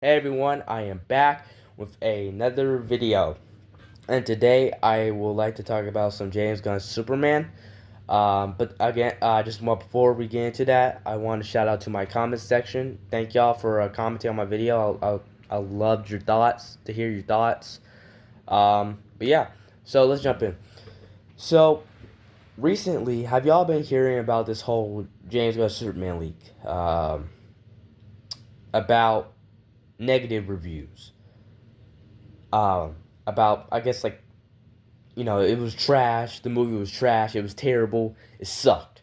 Hey everyone, I am back with another video. And today I would like to talk about some James Gunn Superman. But again, before we get into that, I want to shout out to my comment section. Thank y'all for commenting on my video. I loved your thoughts, to hear your thoughts. But yeah, so let's jump in. So recently, have y'all been hearing about this whole James Gunn Superman leak? About negative reviews. About I guess like it was trash. The movie was trash. It was terrible. It sucked.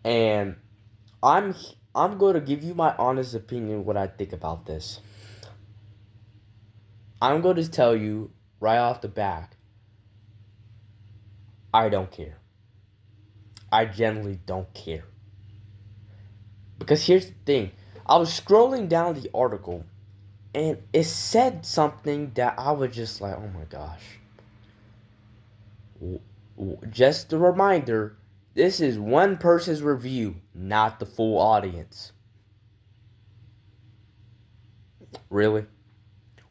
And I'm I'm going to give you my honest opinion what I think about this. I'm going to tell you right off the bat, I don't care. I generally don't care. Because here's the thing. I was scrolling down the article and it said something that I was just like, "Oh my gosh." Just a reminder, this is one person's review, not the full audience. Really?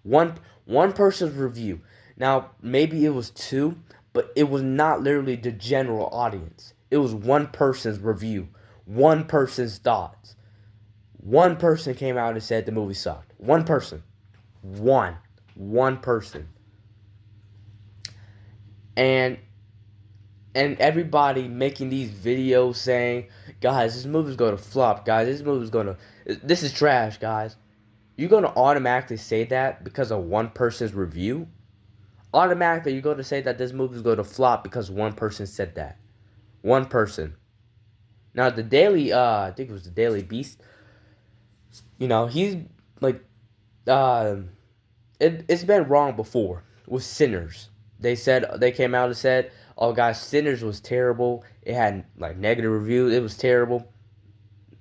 One person's review. Now, maybe it was two, but it was not literally the general audience. It was one person's review, one person's thoughts. One person came out and said the movie sucked. One person. One. One person. And everybody making these videos saying, guys, this movie's gonna flop, guys, this is trash, guys. You're gonna automatically say that because of one person's review? Automatically, you're gonna say that this movie's gonna flop because one person said that. One person. Now, the Daily, I think it was the Daily Beast, he's like, uh, it's been wrong before with Sinners. They came out and said, "Oh, guys, Sinners was terrible. It had like negative reviews. It was terrible."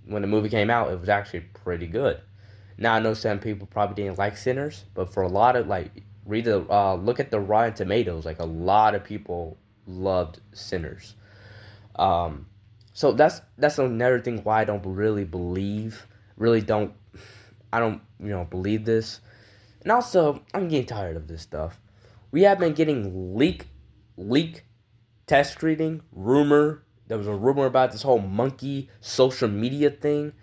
When the movie came out, it was actually pretty good. Now I know some people probably didn't like Sinners, but for a lot of look at the Rotten Tomatoes. Like a lot of people loved Sinners. Um, so that's another thing why I don't really don't, I don't believe this. And also, I'm getting tired of this stuff. We have been getting leak test screening, rumor. There was a rumor about this whole monkey social media thing.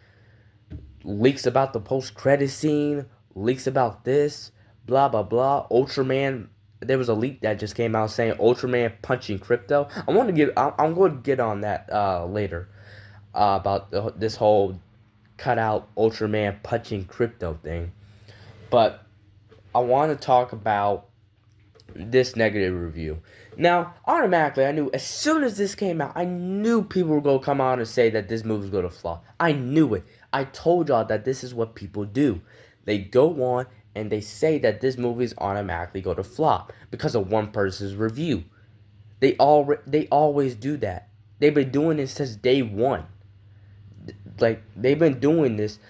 Leaks about the post credit scene. Leaks about this. Blah blah blah. Ultraman. There was a leak that just came out saying Ultraman punching crypto. I'm going to get on that later about this whole cutout Ultraman punching crypto thing. But I want to talk about this negative review. Now, automatically, I knew as soon as this came out, I knew people were going to come out and say that this movie was going to flop. I knew it. I told y'all that this is what people do. They go on and they say that this movie is automatically going to flop because of one person's review. They always do that. They've been doing this since day one. Like they've been doing this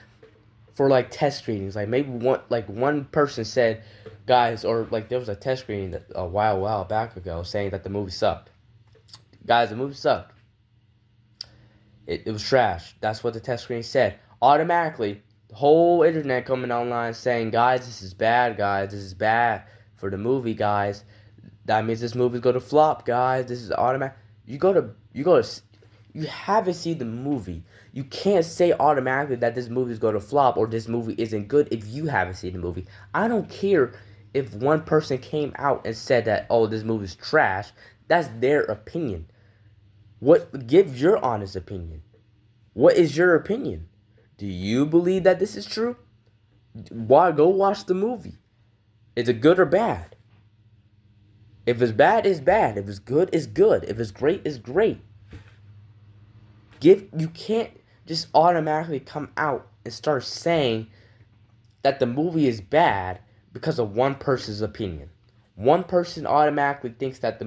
for like test screenings. Like maybe one person said, guys, or like there was a test screening a while back ago saying that the movie sucked. Guys, the movie sucked. It was trash. That's what the test screen said. Automatically, the whole internet coming online saying, guys, this is bad, guys. This is bad for the movie, guys. That means this movie's going to flop, guys. This is automatic. You haven't seen the movie. You can't say automatically that this movie is going to flop or this movie isn't good if you haven't seen the movie. I don't care if one person came out and said that, oh, this movie's trash. That's their opinion. Give your honest opinion. What is your opinion? Do you believe that this is true? Why go watch the movie? Is it good or bad? If it's bad, it's bad. If it's good, it's good. If it's great, it's great. You can't just automatically come out and start saying that the movie is bad because of one person's opinion. One person automatically thinks that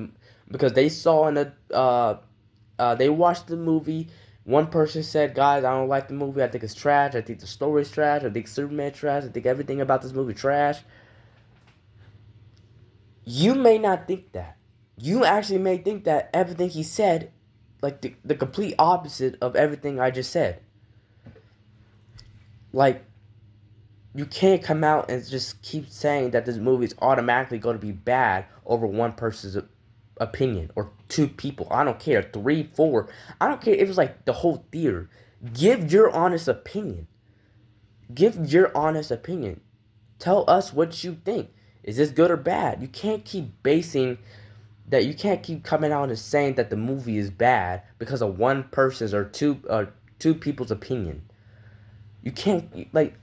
because they saw they watched the movie. One person said, "Guys, I don't like the movie. I think it's trash. I think the story's trash. I think Superman trash. I think everything about this movie trash." You may not think that. You actually may think that everything he said, like the complete opposite of everything I just said. Like You can't come out and just keep saying that this movie is automatically going to be bad over one person's opinion or two people. I don't care. Three, four. I don't care if it's like the whole theater. Give your honest opinion. Give your honest opinion. Tell us what you think. Is this good or bad? You can't keep basing that. You can't keep coming out and saying that the movie is bad because of one person's or two people's opinion. You can't like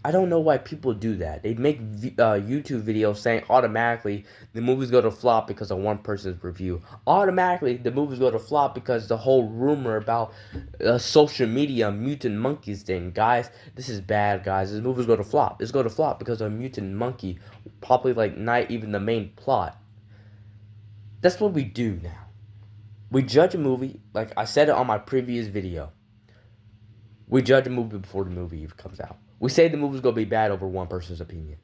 I don't know why people do that. They make YouTube videos saying automatically the movies go to flop because of one person's review. Automatically the movies go to flop because the whole rumor about social media mutant monkeys thing. Guys, this is bad, guys. This movies go to flop. It's go to flop because of a mutant monkey. Probably like not even the main plot. That's what we do now. We judge a movie, like I said it on my previous video. We judge a movie before the movie even comes out. We say the movie's gonna be bad over one person's opinion.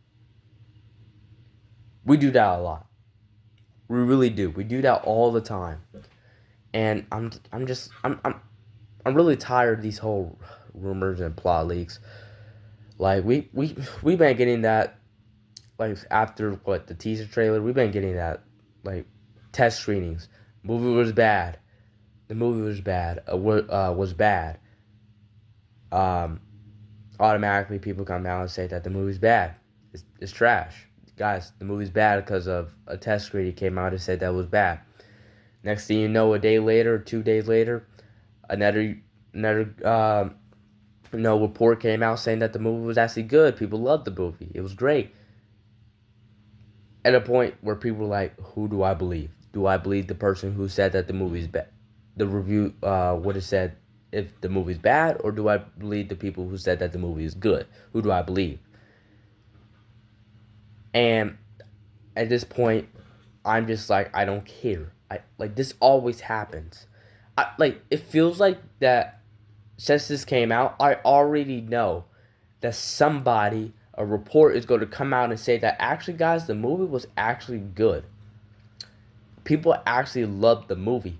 We do that a lot. We really do. We do that all the time. And I'm really tired of these whole rumors and plot leaks. Like we've been getting that like after what the teaser trailer, we've been getting that like test screenings. Movie was bad. The movie was bad. Was bad. Um, Automatically people come out and say that the movie's bad. It's trash. Guys, the movie's bad because of a test screening came out and said that was bad. Next thing you know, a day later, 2 days later, another report came out saying that the movie was actually good. People loved the movie. It was great. At a point where people were like, who do I believe? Do I believe the person who said that the movie's bad? The review would have said if the movie's bad, or do I believe the people who said that the movie is good? Who do I believe? And at this point, I'm just like, I don't care. This always happens. It feels like that since this came out, I already know that somebody, a report is going to come out and say that actually, guys, the movie was actually good. People actually loved the movie.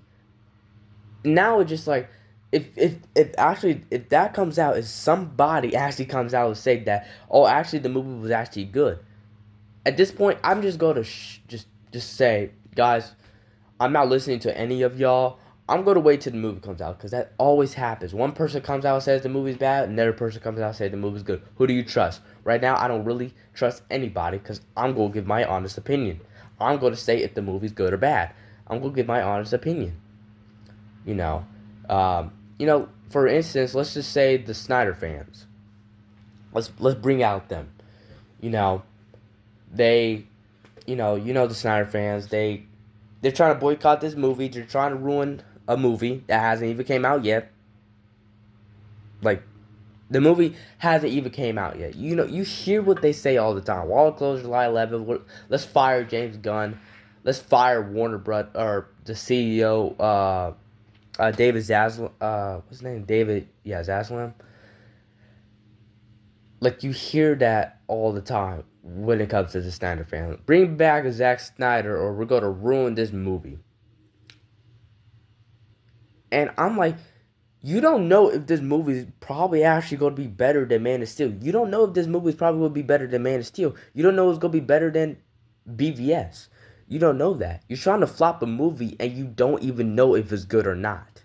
Now it's just like, if that comes out, if somebody actually comes out and say that, oh, actually the movie was actually good. At this point, I'm just going to just say, guys, I'm not listening to any of y'all. I'm going to wait till the movie comes out because that always happens. One person comes out and says the movie's bad, another person comes out and says the movie's good. Who do you trust? Right now, I don't really trust anybody because I'm going to give my honest opinion. I'm going to say if the movie's good or bad. I'm going to give my honest opinion. You know, for instance, let's just say the Snyder fans. Let's bring out them. You know, they, the Snyder fans. They're trying to boycott this movie. They're trying to ruin a movie that hasn't even came out yet. Like, the movie hasn't even came out yet. You hear what they say all the time. Wall closed July 11th. Let's fire James Gunn. Let's fire Warner Bros. Or the CEO, David Zaslav. What's his name? David. Yeah, Zaslav. Like, you hear that all the time when it comes to the Snyder family. Bring back a Zack Snyder or we're going to ruin this movie. And I'm like, you don't know if this movie is probably actually going to be better than Man of Steel. You don't know if this movie is probably going to be better than Man of Steel. You don't know it's going to be better than BVS. You don't know that. You're trying to flop a movie and you don't even know if it's good or not.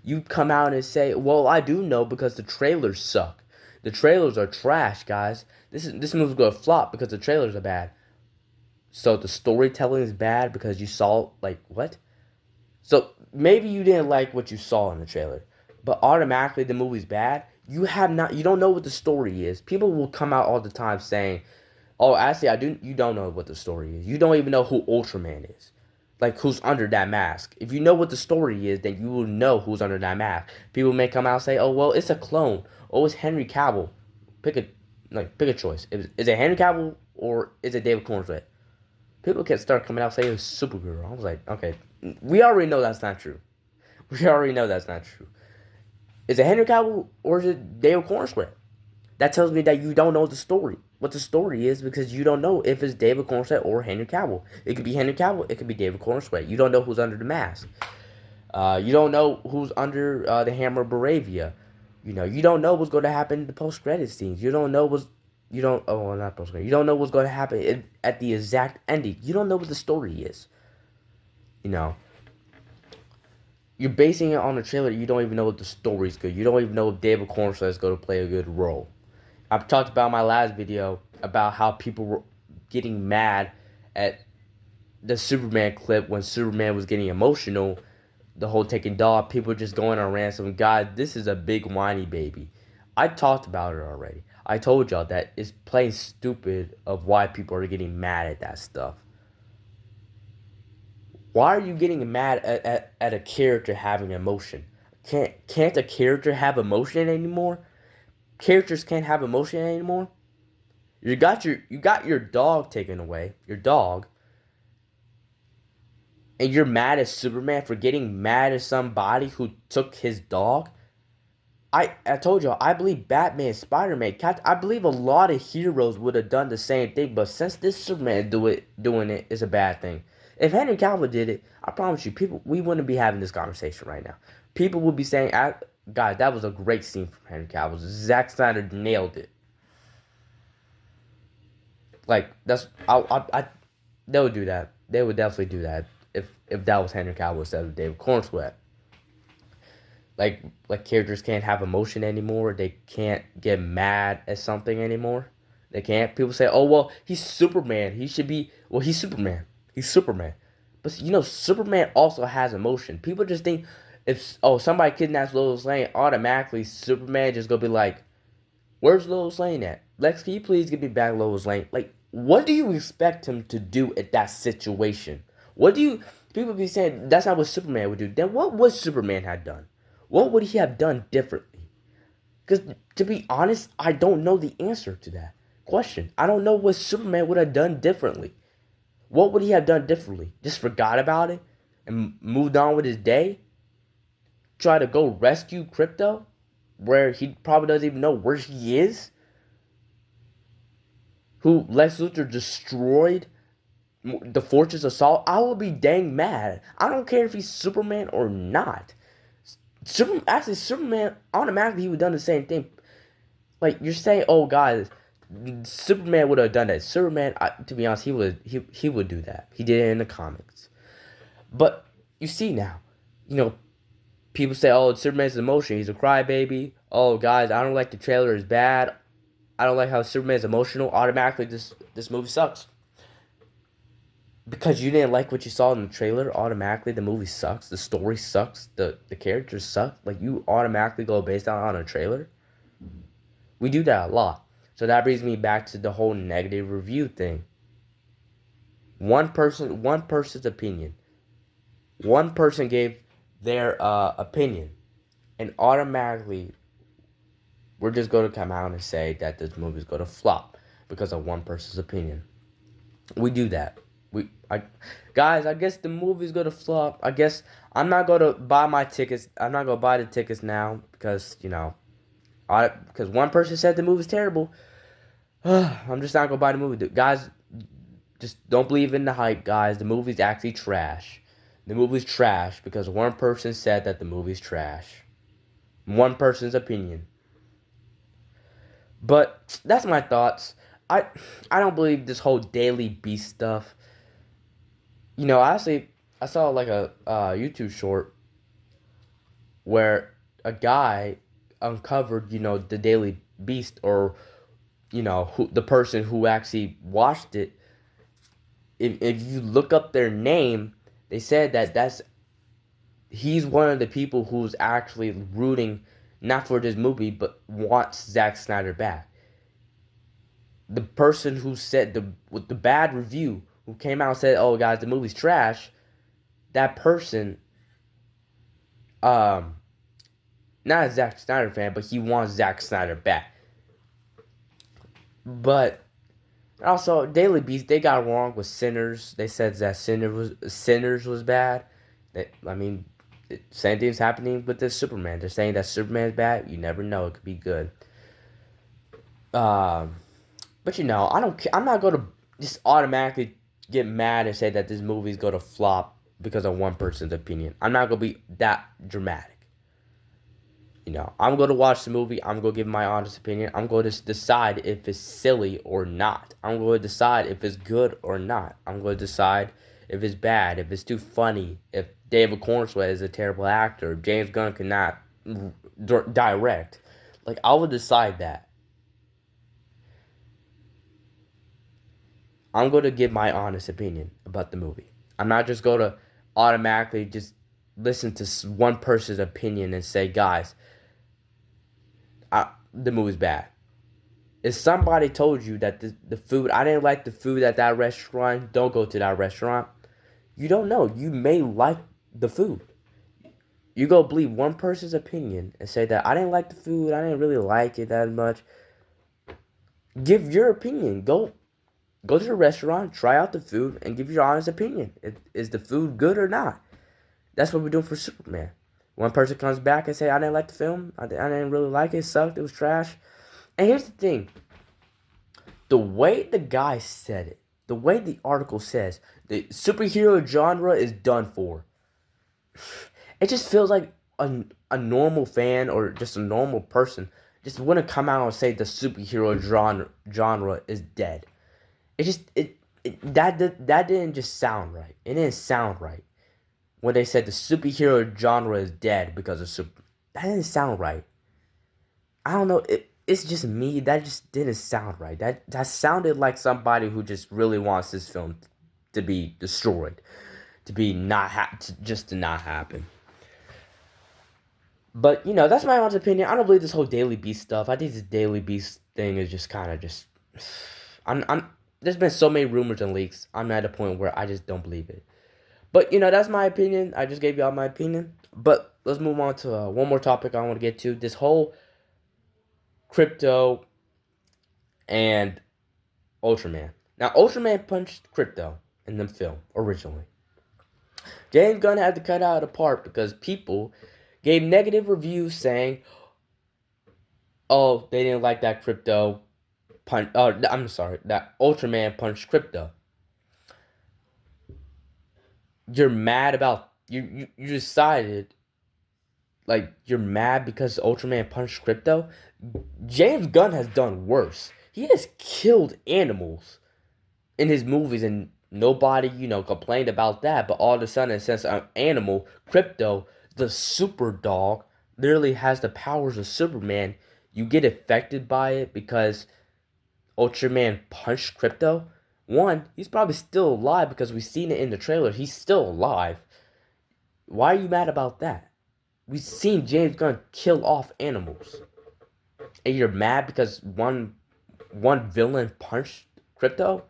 You come out and say, well, I do know because the trailers suck. The trailers are trash, guys. This movie's going to flop because the trailers are bad. So the storytelling is bad because you saw, what? So maybe you didn't like what you saw in the trailer, but automatically the movie's bad. You don't know what the story is. People will come out all the time saying, "Oh, actually, you don't know what the story is. You don't even know who Ultraman is, like who's under that mask. If you know what the story is, then you will know who's under that mask." People may come out and say, "Oh, well, it's a clone. Oh, it's Henry Cavill. Pick a choice. Is it Henry Cavill or is it David Cornswet?" People can start coming out saying it's Supergirl. I was like, okay, we already know that's not true. We already know that's not true. Is it Henry Cavill or is it David Cornswet? That tells me that you don't know the story. What the story is because you don't know if it's David Cornswet or Henry Cavill. It could be Henry Cavill. It could be David Cornswet. You don't know who's under the mask. You don't know who's under the Hammer of Baravia. You don't know what's going to happen in the post-credit scenes. You don't know You don't. Oh, well, not post credit. You don't know what's going to happen at the exact ending. You don't know what the story is. You know, you're basing it on a trailer. You don't even know if the story's good. You don't even know if David Cornswell is going to play a good role. I've talked about in my last video about how people were getting mad at the Superman clip when Superman was getting emotional. The whole taking dog, people just going on ransom. God, this is a big whiny baby. I talked about it already. I told y'all that it's plain stupid of why people are getting mad at that stuff. Why are you getting mad at a character having emotion? Can't a character have emotion anymore? Characters can't have emotion anymore. You got your dog taken away, your dog, and you're mad at Superman for getting mad at somebody who took his dog. I told y'all, I believe Batman, Spider-Man, I believe a lot of heroes would have done the same thing, but since this Superman doing it is a bad thing. If Henry Cavill did it, I promise you, people we wouldn't be having this conversation right now. People would be saying, "God, that was a great scene from Henry Cavill. Zack Snyder nailed it." Like that's they would do that. They would definitely do that if that was Henry Cavill instead of David Cornswell. Like characters can't have emotion anymore. They can't get mad at something anymore. They can't. People say, "Oh well, he's Superman. He should be." Well, he's Superman. He's Superman. But Superman also has emotion. People just think if somebody kidnaps Lois Lane, automatically Superman just gonna be like, "Where's Lois Lane at? Lex, can you please give me back Lois Lane?" Like, what do you expect him to do at that situation? What do you people be saying that's not what Superman would do? Then what would Superman have done? What would he have done differently? Because to be honest, I don't know the answer to that question. I don't know what Superman would have done differently. What would he have done differently? Just forgot about it and moved on with his day? Try to go rescue Crypto, where he probably doesn't even know where he is? Who Lex Luthor destroyed the Fortress Assault? I will be dang mad. I don't care if he's Superman or not. Superman automatically he would have done the same thing. Like you're saying, oh guys, Superman would have done that. Superman, to be honest, he would do that. He did it in the comics. But you see now, people say, oh, Superman's emotion. He's a crybaby. Oh guys, I don't like the trailer. It's bad. I don't like how Superman's emotional. Automatically, this movie sucks. Because you didn't like what you saw in the trailer, automatically the movie sucks. The story sucks. The characters suck. Like you automatically go based on a trailer. We do that a lot. So that brings me back to the whole negative review thing. One person's opinion. One person gave their opinion, and automatically we're just going to come out and say that this movie is going to flop because of one person's opinion. We do that. Guys, I guess the movie's gonna flop. I guess I'm not gonna buy my tickets. I'm not gonna buy the tickets now because because one person said the movie's terrible. I'm just not gonna buy the movie, guys. Just don't believe in the hype, guys. The movie's actually trash. The movie's trash because one person said that the movie's trash. One person's opinion. But that's my thoughts. I don't believe this whole Daily Beast stuff. Honestly, I saw like a YouTube short where a guy uncovered, the Daily Beast, or the person who actually watched it. If you look up their name, they said that he's one of the people who's actually rooting not for this movie but wants Zack Snyder back. The person who said with the bad review, who came out and said, "Oh guys, the movie's trash," that person, not a Zack Snyder fan, but he wants Zack Snyder back. But also, Daily Beast, they got wrong with Sinners. They said that Sinners was bad. Same thing's happening with this Superman. They're saying that Superman's bad. You never know; it could be good. But I don't. I'm not gonna just automatically get mad and say that this movie's gonna flop because of one person's opinion. I'm not gonna be that dramatic. I'm going to watch the movie. I'm going to give my honest opinion. I'm going to decide if it's silly or not. I'm going to decide if it's good or not. I'm going to decide if it's bad, if it's too funny, if David Cornsweet is a terrible actor, if James Gunn cannot direct. Like, I will decide that. I'm going to give my honest opinion about the movie. I'm not just going to automatically just listen to one person's opinion and say, guys, the movie's bad. If somebody told you that the food, I didn't like the food at that restaurant, don't go to that restaurant. You don't know. You may like the food. You go believe one person's opinion and say that I didn't like the food, I didn't really like it that much. Give your opinion. Go to the restaurant, try out the food, and give your honest opinion. Is the food good or not? That's what we're doing for Superman. One person comes back and say, I didn't like the film. I didn't really like it. It sucked. It was trash. And here's the thing. The way the guy said it, the way the article says, the superhero genre is done for. It just feels like a normal fan or just a normal person just wouldn't come out and say the superhero genre is dead. It just that didn't just sound right. It didn't sound right when they said the superhero genre is dead because of super. That didn't sound right. I don't know. It's just me. That just didn't sound right. That sounded like somebody who just really wants this film to be destroyed, to be just to not happen. But that's my honest opinion. I don't believe this whole Daily Beast stuff. I think this Daily Beast thing is just kind of just. I'm. There's been so many rumors and leaks. I'm at a point where I just don't believe it. But that's my opinion. I just gave y'all my opinion. But let's move on to one more topic I want to get to. This whole Crypto and Ultraman. Now, Ultraman punched Crypto in the film originally. James Gunn had to cut out a part because people gave negative reviews saying, "Oh, they didn't like that Crypto punch." I'm sorry, that Ultraman punched Crypto. You're mad about you decided like you're mad because Ultraman punched Crypto. James Gunn has done worse. He has killed animals in his movies and nobody, complained about that. But all of a sudden, since an animal, Crypto, the super dog, literally has the powers of Superman, you get affected by it because Ultraman punched Crypto. One, he's probably still alive because we've seen it in the trailer. He's still alive. Why are you mad about that? We've seen James Gunn kill off animals. And you're mad because one villain punched Crypto?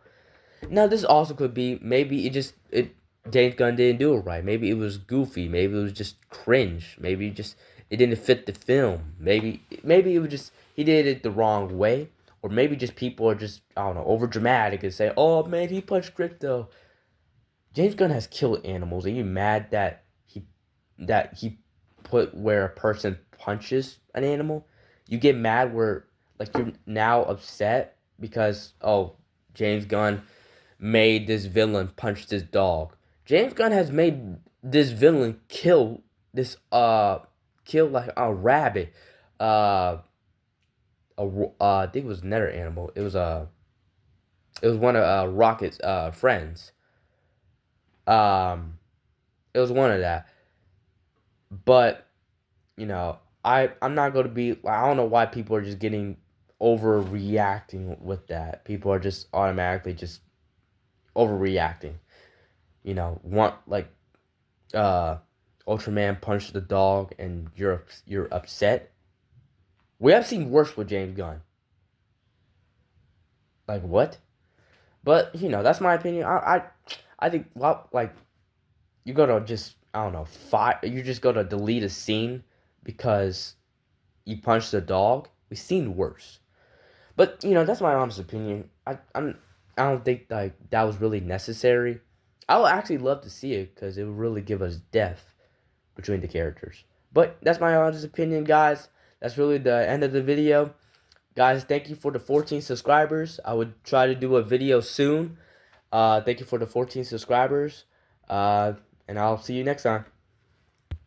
Now this also could be maybe James Gunn didn't do it right. Maybe it was goofy. Maybe it was just cringe. Maybe it didn't fit the film. Maybe it was just he did it the wrong way. Or maybe just people are just, I don't know, over dramatic and say, "Oh man, he punched Crypto." James Gunn has killed animals. Are you mad that he put where a person punches an animal? You get mad where like you're now upset because James Gunn made this villain punch this dog. James Gunn has made this villain kill like a rabbit. I think it was another animal. It was one of Rocket's friends. It was one of that. But I'm not going to be. I don't know why people are just getting overreacting with that. People are just automatically just overreacting. Want like Ultraman punched the dog and you're upset. We have seen worse with James Gunn. Like what? But that's my opinion. I think like you gotta just I don't know you just gotta delete a scene because you punched the dog. We've seen worse. But that's my honest opinion. I don't think like that was really necessary. I would actually love to see it because it would really give us depth between the characters. But that's my honest opinion, guys. That's really the end of the video. Guys, thank you for the 14 subscribers. I would try to do a video soon. Thank you for the 14 subscribers. And I'll see you next time.